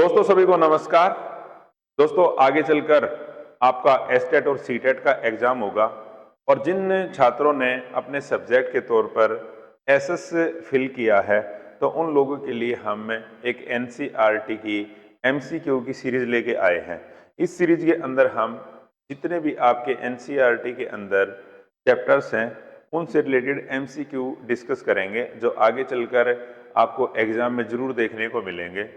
दोस्तों सभी को नमस्कार। दोस्तों आगे चलकर आपका एसटेट और सीटेट का एग्जाम होगा और जिन छात्रों ने अपने सब्जेक्ट के तौर पर एसएस फिल किया है तो उन लोगों के लिए हम एक एनसीईआरटी की एमसीक्यू की सीरीज लेके आए हैं। इस सीरीज के अंदर हम जितने भी आपके एनसीईआरटी के अंदर चैप्टर्स हैं उनसे रिलेटेड एमसीक्यू डिस्कस करेंगे जो आगे चलकर आपको एग्जाम में जरूर देखने को मिलेंगे।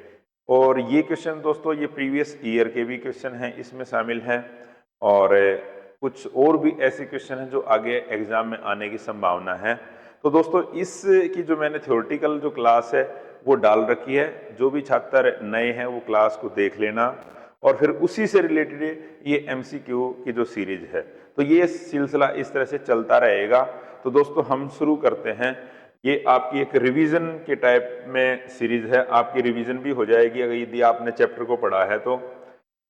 और ये क्वेश्चन दोस्तों ये प्रीवियस ईयर के भी क्वेश्चन हैं इसमें शामिल हैं और कुछ और भी ऐसे क्वेश्चन हैं जो आगे एग्जाम में आने की संभावना है। तो दोस्तों इस की जो मैंने थ्योरेटिकल जो क्लास है वो डाल रखी है, जो भी छात्र नए हैं वो क्लास को देख लेना और फिर उसी से रिलेटेड ये एमसीक्यू की जो सीरीज है तो ये सिलसिला इस तरह से चलता रहेगा। तो दोस्तों हम शुरू करते हैं। ये आपकी एक रिवीजन के टाइप में सीरीज है, आपकी रिवीजन भी हो जाएगी अगर यदि आपने चैप्टर को पढ़ा है तो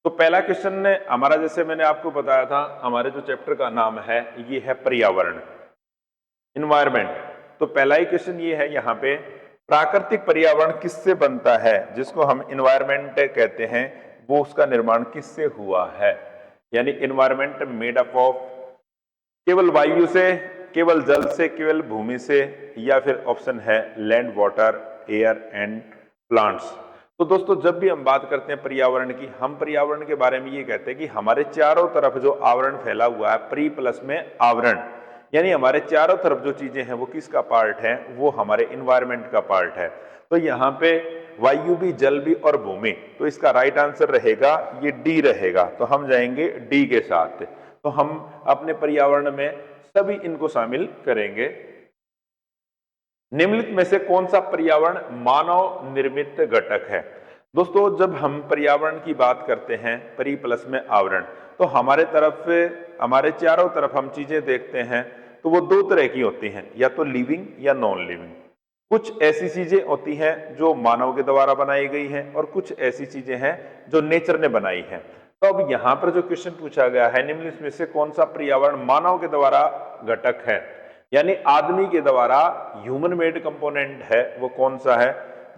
पहला क्वेश्चन ने हमारा, जैसे मैंने आपको बताया था, हमारे जो चैप्टर का नाम है ये है पर्यावरण, इन्वायरमेंट। तो पहला ही क्वेश्चन ये है यहाँ पे, प्राकृतिक पर्यावरण किससे बनता है, जिसको हम इन्वायरमेंट कहते हैं, वो उसका निर्माण किससे हुआ है। यानी इन्वायरमेंट मेड अप ऑफ केवल वायु से, केवल जल से, केवल भूमि से, या फिर ऑप्शन है land, water, air and plants. तो दोस्तों जब भी हम बात करते हैं पर्यावरण की, हम पर्यावरण के बारे में ये कहते हैं कि हमारे चारों तरफ जो आवरण फैला हुआ है, प्री प्लस में आवरण, यानी हमारे चारों तरफ जो चीजें हैं वो किसका पार्ट है, वो हमारे इन्वायरमेंट का पार्ट है। तो यहाँ पे वायु भी, जल भी और भूमि, तो इसका राइट आंसर रहेगा ये डी रहेगा। तो हम जाएंगे डी के साथ। तो हम अपने पर्यावरण में सभी इनको शामिल करेंगे। निम्नलिखित में से कौन सा पर्यावरण मानव निर्मित घटक है। दोस्तों जब हम पर्यावरण की बात करते हैं, परी प्लस में आवरण, तो हमारे तरफ, हमारे चारों तरफ हम चीजें देखते हैं तो वो दो तरह की होती हैं, या तो लिविंग या नॉन लिविंग। कुछ ऐसी चीजें होती हैं जो मानव के द्वारा बनाई गई हैं और कुछ ऐसी चीजें हैं जो नेचर ने बनाई हैं। तो अब यहाँ पर जो क्वेश्चन पूछा गया है, निम्नलिखित में से कौन सा पर्यावरण मानव के द्वारा घटक है, यानी आदमी के द्वारा ह्यूमन मेड कंपोनेंट है, वो कौन सा है।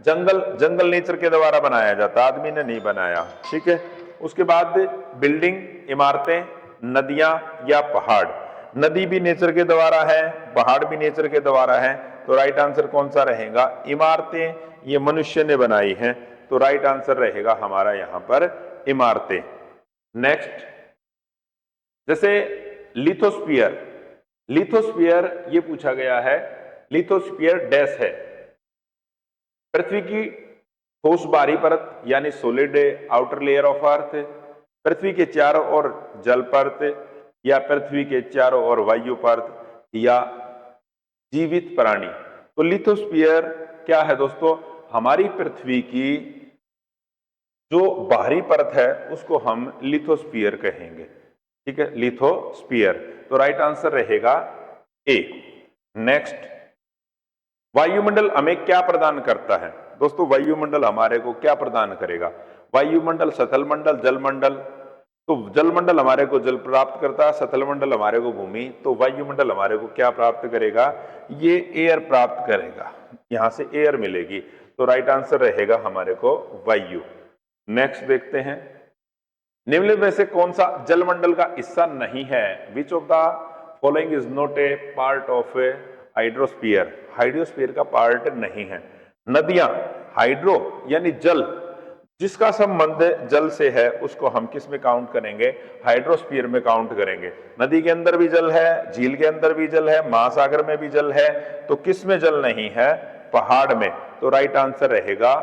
जंगल नेचर के द्वारा बनाया जाता, आदमी ने नहीं बनाया, ठीक है। उसके बाद बिल्डिंग, इमारतें, नदियां या पहाड़। नदी भी नेचर के द्वारा है, पहाड़ भी नेचर के द्वारा है, तो राइट आंसर कौन सा रहेगा। इमारतें ये मनुष्य ने बनाई हैं, तो राइट आंसर रहेगा हमारा यहां पर इमारतें। नेक्स्ट, जैसे लिथोस्फीयर, लिथोस्फीयर ये पूछा गया है, लिथोस्फीयर डैश है, पृथ्वी की ठोस बाहरी परत यानी solid outer layer of earth, पृथ्वी के चारों ओर जल परत, या पृथ्वी के चारों ओर वायु परत, या जीवित प्राणी। तो लिथोस्फीयर क्या है दोस्तों, हमारी पृथ्वी की जो बाहरी परत है उसको हम लिथोस्फीयर कहेंगे, ठीक है, लिथोस्फीयर। तो राइट आंसर रहेगा ए। नेक्स्ट, वायुमंडल हमें क्या प्रदान करता है। दोस्तों वायुमंडल हमारे को क्या प्रदान करेगा, वायुमंडल, सतल मंडल, जलमंडल। तो जलमंडल हमारे को जल प्राप्त करता है, सतल मंडल हमारे को भूमि, तो वायुमंडल हमारे को क्या प्राप्त करेगा, ये एयर प्राप्त करेगा, यहां से एयर मिलेगी। तो राइट आंसर रहेगा हमारे को वायु। नेक्स्ट देखते हैं, निम्नलिखित में से कौन सा जलमंडल का हिस्सा नहीं है, which of the following is not a part of A hydrosphere. Hydrosphere का पार्ट नहीं है। नदियां, हाइड्रो यानी जल, जिसका संबंध जल से है उसको हम किस में काउंट करेंगे, हाइड्रोस्फीयर में काउंट करेंगे। नदी के अंदर भी जल है, झील के अंदर भी जल है, महासागर में भी जल है, तो किस में जल नहीं है, पहाड़ में। तो राइट आंसर रहेगा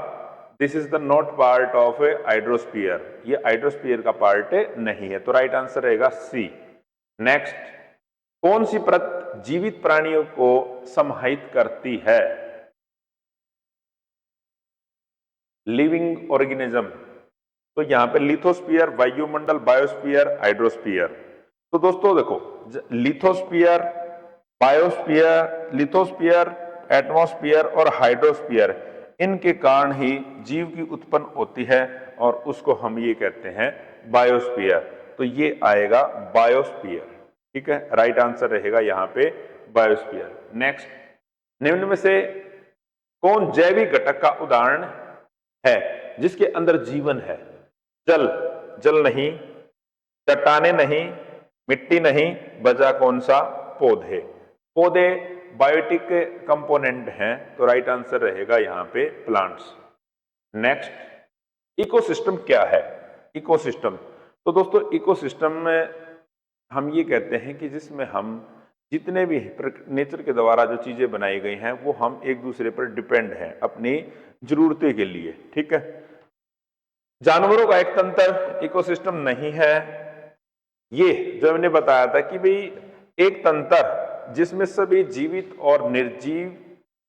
this is the not part of A hydrosphere, ये हाइड्रोस्फीयर का पार्ट नहीं है, तो राइट आंसर रहेगा सी। नेक्स्ट, कौन सी परत जीवित प्राणियों को समाहित करती है, लिविंग ऑर्गेनिज्म। तो यहां पे लिथोस्फीयर, वायुमंडल, बायोस्फीयर, हाइड्रोस्फीयर। तो दोस्तों देखो, लिथोस्फीयर, बायोस्फीयर, लिथोस्फीयर, एटमॉस्फेयर और हाइड्रोस्फीयर, इनके कारण ही जीव की उत्पन्न होती है और उसको हम ये कहते हैं बायोस्फीयर। तो ये आएगा बायोस्फीयर, ठीक है, राइट आंसर रहेगा यहां पे बायोस्फीयर। नेक्स्ट, निम्न में से कौन जैविक घटक का उदाहरण है। जिसके अंदर जीवन है। जल, जल नहीं, चट्टाने नहीं, मिट्टी नहीं, बचा कौन सा? पौधे। पौधे बायोटिक कंपोनेंट हैं, तो राइट आंसर रहेगा यहाँ पे प्लांट्स। नेक्स्ट, इकोसिस्टम क्या है? इकोसिस्टम, तो दोस्तों इकोसिस्टम में हम ये कहते हैं कि जिसमें हम जितने भी नेचर के द्वारा जो चीजें बनाई गई हैं वो हम एक दूसरे पर डिपेंड हैं अपनी जरूरतें के लिए, ठीक है। जानवरों का एक तंत्र इकोसिस्टम नहीं है। ये जो मैंने बताया था कि भाई एक तंत्र जिसमें सभी जीवित और निर्जीव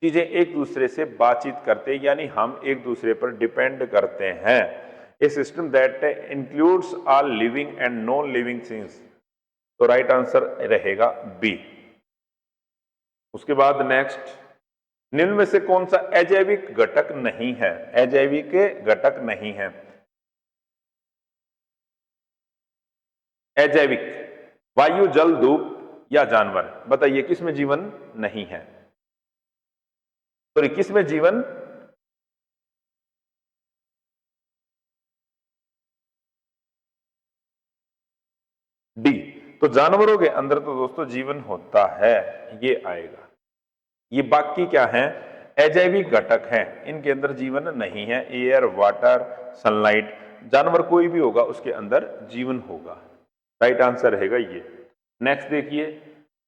चीजें एक दूसरे से बातचीत करते, यानी हम एक दूसरे पर डिपेंड करते हैं। A system that includes all living and non living things, तो राइट आंसर रहेगा बी। उसके बाद नेक्स्ट, निम्न में से कौन सा अजैविक घटक नहीं है? अजैविक घटक नहीं है। अजैविक, वायु, जल, धूप या जानवर, बताइए किसमें जीवन नहीं है? सॉरी, किसमें जीवन? डी। तो जानवरों के अंदर तो दोस्तों जीवन होता है, ये आएगा। ये बाकी क्या है? अजैविक घटक हैं, इनके अंदर जीवन नहीं है। एयर, वाटर, सनलाइट, जानवर कोई भी होगा उसके अंदर जीवन होगा। राइट आंसर रहेगा ये। नेक्स्ट देखिए,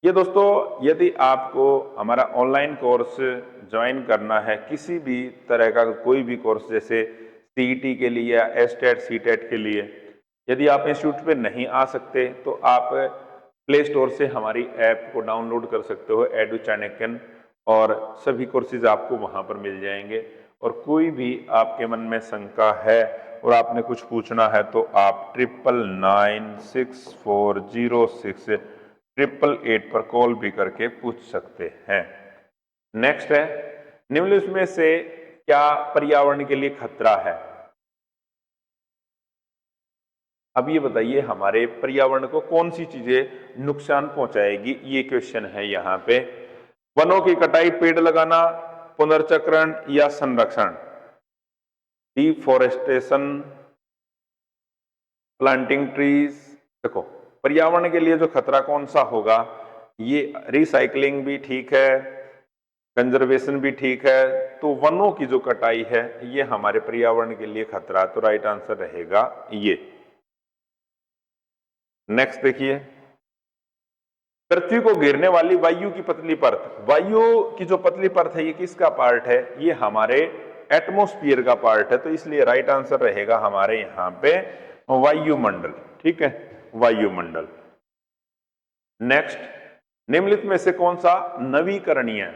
ये दोस्तों यदि आपको हमारा ऑनलाइन कोर्स ज्वाइन करना है, किसी भी तरह का कोई भी कोर्स, जैसे सीईटी के लिए या एस्टेट सीटेट के लिए, यदि आप इंस्टीट्यूट पे नहीं आ सकते तो आप प्ले स्टोर से हमारी ऐप को डाउनलोड कर सकते हो, एडू चाणक्यन, और सभी कोर्सेज आपको वहां पर मिल जाएंगे। और कोई भी आपके मन में शंका है और आपने कुछ पूछना है तो आप 9996406888 पर कॉल भी करके पूछ सकते हैं। नेक्स्ट है, निम्नलिखित में से क्या पर्यावरण के लिए खतरा है? अब ये बताइए हमारे पर्यावरण को कौन सी चीजें नुकसान पहुंचाएगी, ये क्वेश्चन है यहाँ पे। वनों की कटाई, पेड़ लगाना, पुनर्चक्रण या संरक्षण? Deforestation, planting trees. देखो पर्यावरण के लिए जो खतरा कौन सा होगा, ये रिसाइकलिंग भी ठीक है, कंजर्वेशन भी ठीक है, तो वनों की जो कटाई है ये हमारे पर्यावरण के लिए खतरा, तो राइट आंसर रहेगा ये। नेक्स्ट देखिए, पृथ्वी को घेरने वाली वायु की पतली परत, वायु की जो पतली परत है ये किसका पार्ट है? ये हमारे एटमॉस्फेयर का पार्ट है, तो इसलिए राइट आंसर रहेगा हमारे यहाँ पे वायुमंडल, ठीक है, वायुमंडल। नेक्स्ट, निम्नलिखित में से कौन सा नवीकरणीय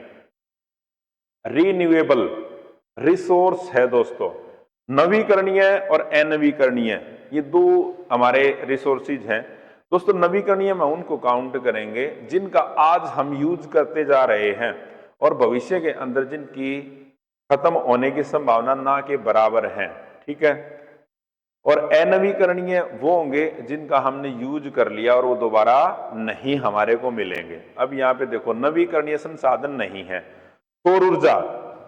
रिन्यूएबल रिसोर्स है? दोस्तों नवीकरणीय और अनवीकरणीय ये दो हमारे रिसोर्सेज हैं। दोस्तों नवीकरणीय में उनको काउंट करेंगे जिनका आज हम यूज करते जा रहे हैं और भविष्य के अंदर जिनकी खत्म होने की संभावना ना के बराबर है, ठीक है। और अनवीकरणीय वो होंगे जिनका हमने यूज कर लिया और वो दोबारा नहीं हमारे को मिलेंगे। अब यहाँ पे देखो नवीकरणीय संसाधन नहीं है। सौर ऊर्जा,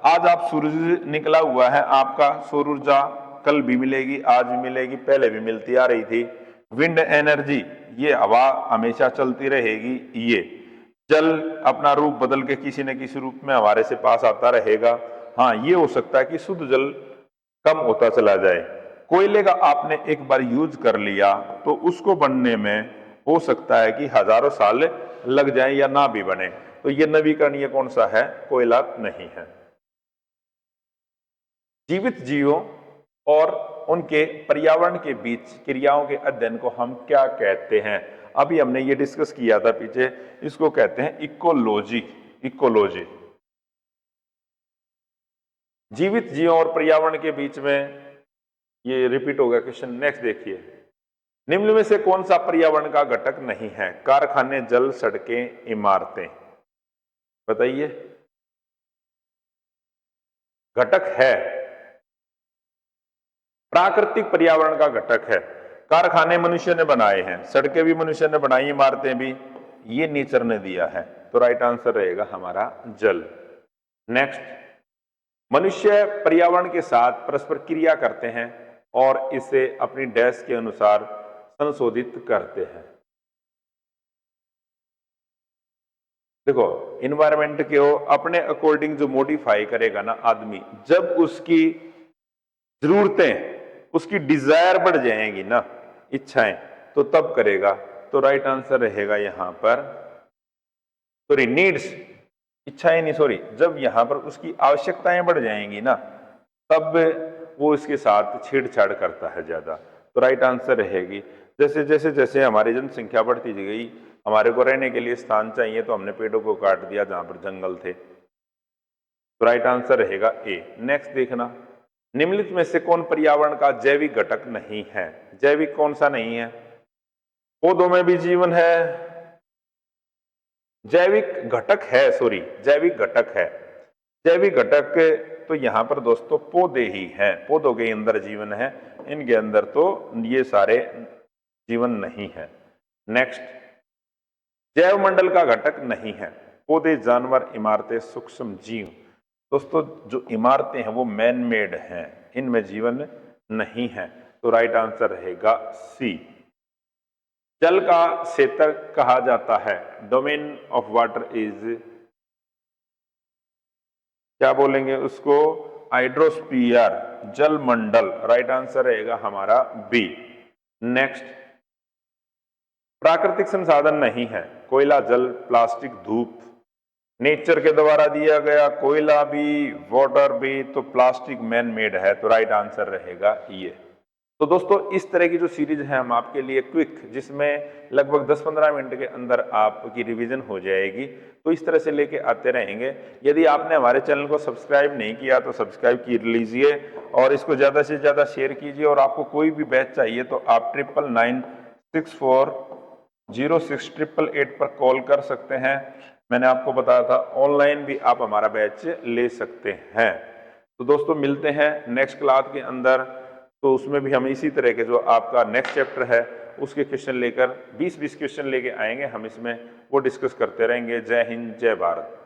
आज आप सूरज निकला हुआ है, आपका सौर ऊर्जा कल भी मिलेगी, आज भी मिलेगी, पहले भी मिलती आ रही थी। विंड एनर्जी, ये हवा हमेशा चलती रहेगी। ये जल अपना रूप बदल के किसी न किसी रूप में हमारे से पास आता रहेगा। हाँ ये हो सकता है कि शुद्ध जल कम होता चला जाए। कोयले का आपने एक बार यूज कर लिया तो उसको बनने में हो सकता है कि हजारों साल लग जाए या ना भी बने, तो ये नवीकरणीय कौन सा है? कोयला नहीं है। जीवित जीवों और उनके पर्यावरण के बीच क्रियाओं के अध्ययन को हम क्या कहते हैं? अभी हमने ये डिस्कस किया था पीछे, इसको कहते हैं इकोलॉजी। इकोलॉजी, जीवित जीवों और पर्यावरण के बीच में ये रिपीट हो गया क्वेश्चन। नेक्स्ट देखिए, निम्न में से कौन सा पर्यावरण का घटक नहीं है? कारखाने, जल, सड़कें, इमारतें, बताइए। घटक है, प्राकृतिक पर्यावरण का घटक है। कारखाने मनुष्य ने बनाए हैं, सड़कें भी मनुष्य ने बनाई, इमारतें भी ये नेचर ने दिया है, तो राइट आंसर रहेगा हमारा जल। नेक्स्ट, मनुष्य पर्यावरण के साथ परस्पर क्रिया करते हैं और इसे अपनी डैश के अनुसार संशोधित करते हैं। देखो, इन्वायरमेंट को अपने अकॉर्डिंग जो मॉडिफाई करेगा ना आदमी, जब उसकी जरूरतें, उसकी डिजायर बढ़ जाएंगी ना, इच्छाएं, तो तब करेगा। तो राइट आंसर रहेगा यहां पर, सॉरी नीड्स, इच्छाएं नहीं सॉरी, जब यहां पर उसकी आवश्यकताएं बढ़ जाएंगी ना, तब वो इसके साथ छेड़छाड़ करता है ज्यादा। तो राइट आंसर रहेगी, जैसे जैसे जैसे हमारी जनसंख्या बढ़ती गई, हमारे को रहने के लिए स्थान चाहिए, तो हमने पेड़ों को काट दिया जहां पर जंगल थे। तो राइट आंसर रहेगा ए। नेक्स्ट देखना, निम्नलिखित में से कौन पर्यावरण का जैविक घटक नहीं है? जैविक कौन सा नहीं है? पौधों में भी जीवन है, जैविक घटक है, सॉरी जैविक घटक है। जैविक घटक तो यहां पर दोस्तों पौधे ही हैं, पौधों के अंदर जीवन है, इनके अंदर तो ये सारे जीवन नहीं है। नेक्स्ट, जैव मंडल का घटक नहीं है। पौधे, जानवर, इमारतें, सूक्ष्म जीव। दोस्तों जो इमारतें हैं वो मैन मेड हैं, इनमें जीवन नहीं है। तो राइट आंसर रहेगा सी। जल का क्षेत्र कहा जाता है, डोमेन ऑफ वाटर इज, क्या बोलेंगे उसको? हाइड्रोस्फीयर, जल मंडल। राइट आंसर रहेगा हमारा बी। नेक्स्ट, प्राकृतिक संसाधन नहीं है, कोयला, जल, प्लास्टिक, धूप। नेचर के द्वारा दिया गया कोयला भी, वाटर भी, तो प्लास्टिक मैन मेड है। तो राइट आंसर रहेगा ये। तो दोस्तों इस तरह की जो सीरीज है हम आपके लिए क्विक, जिसमें लगभग 10-15 मिनट के अंदर आपकी रिवीजन हो जाएगी, तो इस तरह से लेके आते रहेंगे। यदि आपने हमारे चैनल को सब्सक्राइब नहीं किया तो सब्सक्राइब कर लीजिए और इसको ज़्यादा से ज़्यादा शेयर कीजिए। और आपको कोई भी बैच चाहिए तो आप 9996406888 पर कॉल कर सकते हैं। मैंने आपको बताया था ऑनलाइन भी आप हमारा बैच ले सकते हैं। तो दोस्तों मिलते हैं नेक्स्ट क्लास के अंदर, तो उसमें भी हम इसी तरह के जो आपका नेक्स्ट चैप्टर है उसके क्वेश्चन लेकर 20-20 क्वेश्चन लेके आएंगे हम, इसमें वो डिस्कस करते रहेंगे। जय हिंद, जय भारत।